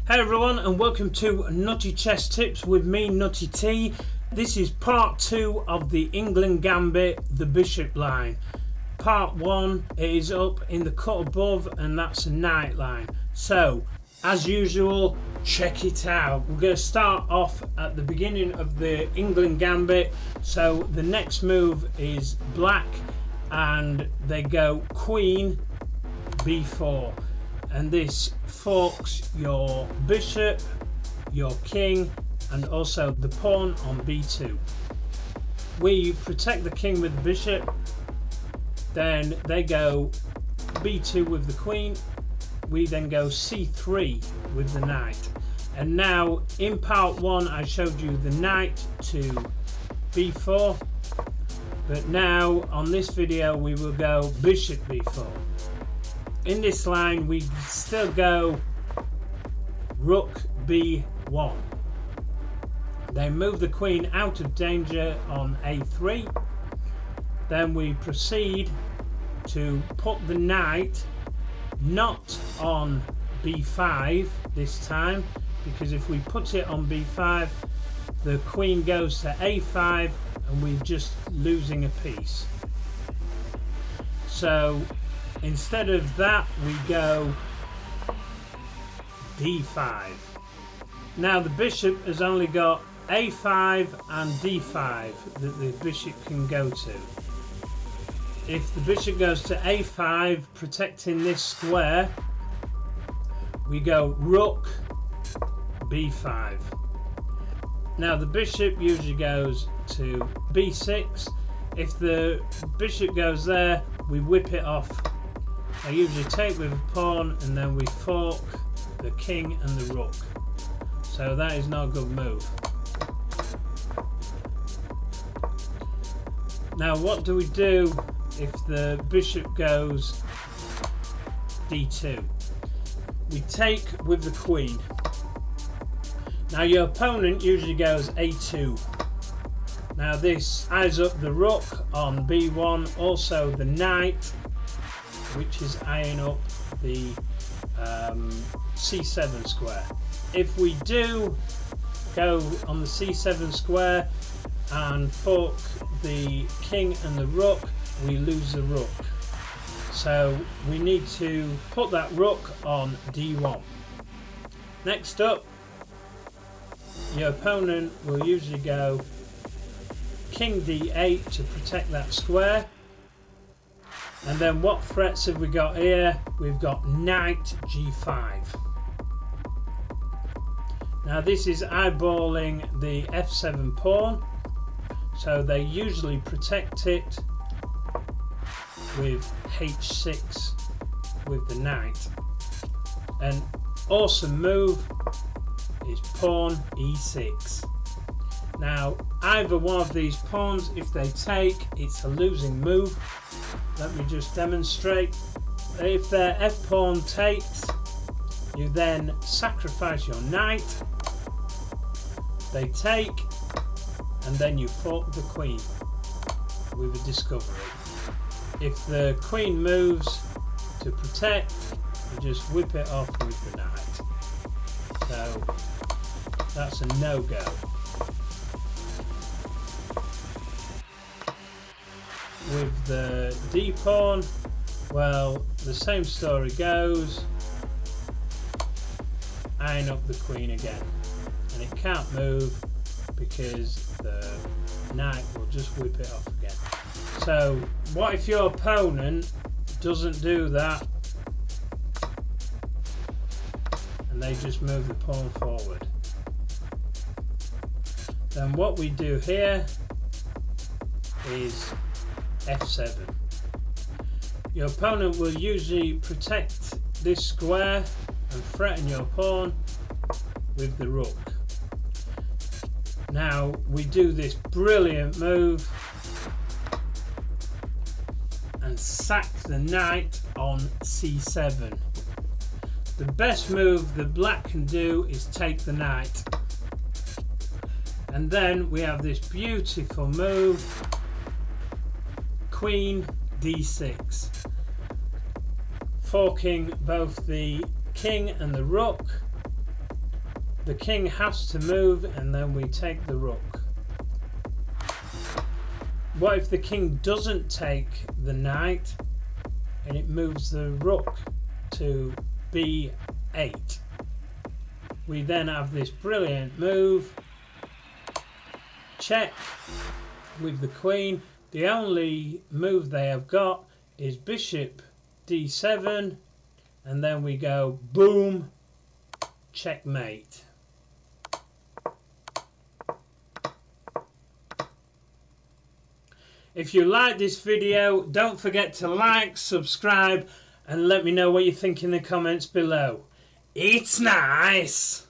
Hey everyone, and welcome to Nutty Chess Tips with me, Nutty T. This is part 2 of the Englund Gambit, the bishop line. Part 1 is up in the cut above, and that's a knight line. So, as usual, check it out. We're going to start off at the beginning of the Englund Gambit. So the next move is black, and they go queen b4. And this forks your bishop, your king, and also the pawn on b2. We protect the king with the bishop, then they go b2 with the queen, we then go c3 with the knight. And now in part 1 I showed you the knight to b4, but now on this video we will go bishop b4. In this line we still go rook b1. They move the queen out of danger on a3. Then we proceed to put the knight not on b5 this time, because if we put it on b5 the queen goes to a5 and we're just losing a piece. So instead of that we go d5. Now the bishop has only got a5 and d5 that the bishop can go to. If the bishop goes to a5 protecting this square, we go rook b5. Now the bishop usually goes to b6. If the bishop goes there, we whip it off. I usually take with a pawn and then we fork the king and the rook. So that is not a good move. Now what do we do if the bishop goes d2? We take with the queen. Now your opponent usually goes a2. Now this eyes up the rook on b1, also the knight, which is eyeing up the c7 square. If we do go on the c7 square and fork the king and the rook, we lose the rook. So we need to put that rook on d1. Next up, your opponent will usually go king d8 to protect that square. And then what threats have we got here? We've got knight g5. Now this is eyeballing the f7 pawn, so they usually protect it with h6 with the knight. An awesome move is pawn e6. Now either one of these pawns, if they take, it's a losing move. Let me just demonstrate. If their f-pawn takes, you then sacrifice your knight. They take, and then you fork the queen with a discovery. If the queen moves to protect, you just whip it off with the knight. So that's a no-go. With the d pawn, well, the same story goes. Eyeing up the queen again, and it can't move because the knight will just whip it off again. So what if your opponent doesn't do that and they just move the pawn forward? Then what we do here is f7. Your opponent will usually protect this square and threaten your pawn with the rook. Now we do this brilliant move and sack the knight on c7. The best move the black can do is take the knight. And then we have this beautiful move, queen d6, forking both the king and the rook, The king has to move and then we take the rook. What if the king doesn't take the knight and it moves the rook to b8? We then have this brilliant move, check with the queen. The only move they have got is bishop d7, and then we go boom, checkmate. If you like this video, don't forget to like, subscribe, and let me know what you think in the comments below. It's nice!